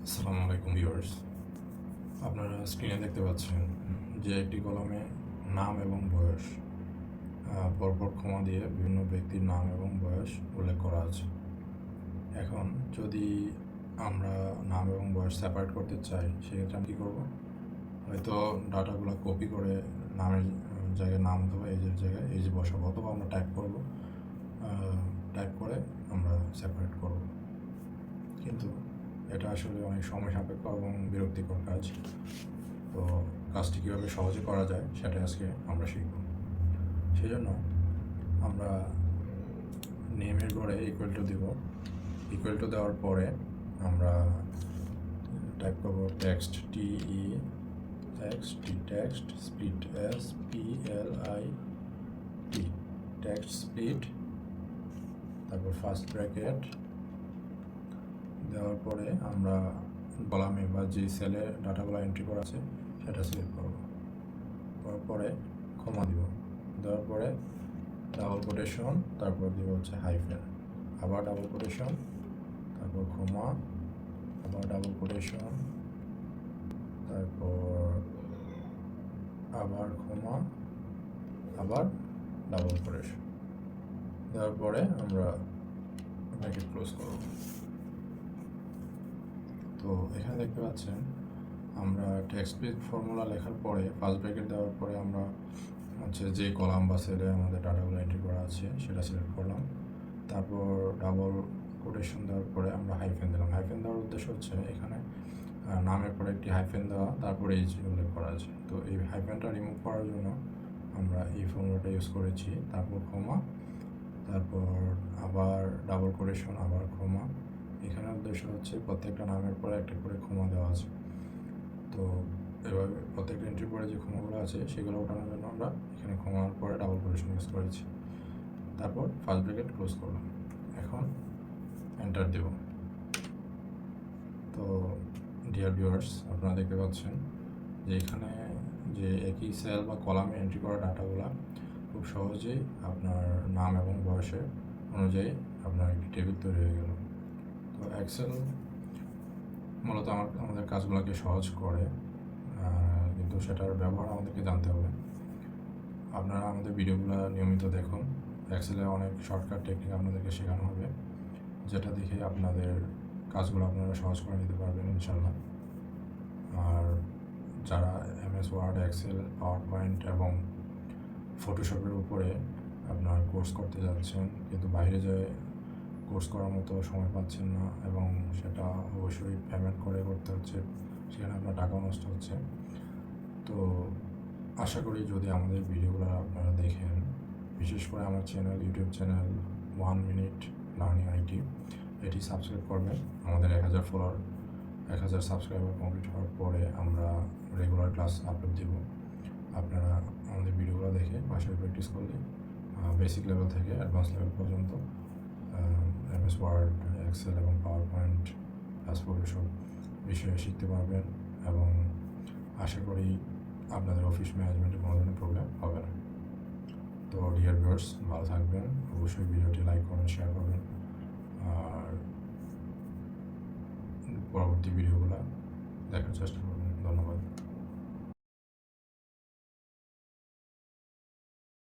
আসসালামু আলাইকুম ভিউয়ার্স, আপনারা স্ক্রিনে দেখতে পাচ্ছেন যে একটি কলমে নাম এবং বয়স পরপর কমা দিয়ে বিভিন্ন ব্যক্তির নাম এবং বয়স উল্লেখ করা আছে। এখন যদি আমরা নাম এবং বয়স সেপারেট করতে চাই, সেক্ষেত্রে আমি কী করবো? হয়তো ডাটাগুলো কপি করে নামের জায়গায় নাম অথবা এজের জায়গায় এজ বসাবো, অথবা আমরা টাইপ করবো, টাইপ করে আমরা সেপারেট করব। কিন্তু এটা আসলে অনেক সময় সাপেক্ষ এবং বিরক্তিকর কাজ। তো কাজটি কীভাবে সহজে করা যায় সেটা আজকে আমরা শিখব। সেই জন্য আমরা নেমের ঘরে ইকুয়াল টু দিব। ইকুয়াল টু দেওয়ার পরে আমরা টাইপ করব text, T E text split, SPLIT, text split. তারপর ফার্স্ট ব্র্যাকেট দেওয়ার পরে আমরা কলামে বা যে সেলে ডাটাগুলো এন্ট্রি করা আছে সেটা সিলেক্ট করব। করার পরে কমা দিব, দেওয়ার পরে ডাবল কোটেশন, তারপর দিব হচ্ছে হাইফেন, আবার ডাবল কোটেশন, তারপর কমা, আবার ডাবল কোটেশন, তারপর আবার কমা, আবার ডাবল কোটেশন দেওয়ার পরে আমরা ব্র্যাকেট ক্লোজ করব। তো এখানে দেখতে পাচ্ছেন আমরা টেক্সট পেজ ফর্মুলা লেখার পরে ফার্স্ট ব্র্যাকেট দেওয়ার পরে আমরা হচ্ছে যে কলাম বা সেলে আমাদের ডাটাগুলো এন্ট্রি করা আছে সেটা সিলেক্ট করলাম। তারপর ডাবল কোটেশন দেওয়ার পরে আমরা হাইফেন দিলাম। হাইফেন দেওয়ার উদ্দেশ্য হচ্ছে এখানে নামের পরে একটি হাইফেন দেওয়া, তারপরে এই উল্লেখ করা আছে। তো এই হাইফেনটা রিমুভ করার জন্য আমরা এই ফর্মুলাটা ইউজ করেছি। তারপর কমা, তারপর আবার ডাবল কোটেশন, আবার কমা। এখানে উদ্দেশ্য হচ্ছে প্রত্যেকটা নামের পরে একটা করে ক্ষমা দেওয়া আছে। তো এভাবে প্রত্যেকটা এন্ট্রির পরে যে ক্ষমাগুলো আছে সেগুলো ওঠানোর জন্য আমরা এখানে ক্ষমার পরে ডাবল কোটেশন ইউজ করেছি। তারপর ফার্স্ট ব্র্যাকেট ক্লোজ করলাম। এখন এন্টার দেব। তো ডিয়ার ভিউয়ার্স, আপনারা দেখতে পাচ্ছেন যে এখানে যে একই সেল বা কলামে এন্ট্রি করা ডাটাগুলো খুব সহজেই আপনার নাম এবং বয়সের অনুযায়ী আপনার একটি টেবিল তৈরি হয়ে গেল। তো এক্সেল মূলত আমাদের কাজগুলোকে সহজ করে, কিন্তু সেটার ব্যবহার আমাদেরকে জানতে হবে। আপনারা আমাদের ভিডিওগুলো নিয়মিত দেখুন। এক্সেলে অনেক শর্টকাট টেকনিক আপনাদেরকে শেখানো হবে, যেটা দেখে আপনাদের কাজগুলো আপনারা সহজ করে নিতে পারবেন ইনশাল্লাহ। আর যারা MS Word, Excel, PowerPoint এবং ফটোশপের উপরে আপনার কোর্স করতে যাচ্ছেন, কিন্তু বাইরে যেয়ে কোর্স করার মতো সময় পাচ্ছেন না এবং সেটা অবশ্যই পেমেন্ট করে করতে হচ্ছে, সেখানে আপনার টাকা নষ্ট হচ্ছে। তো আশা করি যদি আমাদের ভিডিওগুলো আপনারা দেখেন, বিশেষ করে আমার YouTube channel 1 minute learning IT, এটি সাবস্ক্রাইব করবেন। আমাদের 1000 ফলোয়ার, 1000 সাবস্ক্রাইবার কমপ্লিট হওয়ার পরে আমরা রেগুলার ক্লাস আপলোড দেব। আপনারা আমাদের ভিডিওগুলো দেখে বাসায় প্র্যাকটিস করলে বেসিক লেভেল থেকে অ্যাডভান্স লেভেল পর্যন্ত MS ওয়ার্ড, এক্সেল এবং পাওয়ার পয়েন্ট প্লাস ফটোশপ বিষয়ে শিখতে পারবেন এবং আশা করি আপনাদের অফিস ম্যানেজমেন্টে কোনো ধরনের প্রবলেম হবে না। তো ডিয়ার ভিউয়ার্স, ভালো থাকবেন। অবশ্যই ভিডিওটি লাইক করবেন, শেয়ার করবেন, আর পরবর্তী ভিডিওগুলো দেখার চেষ্টা করবেন। ধন্যবাদ।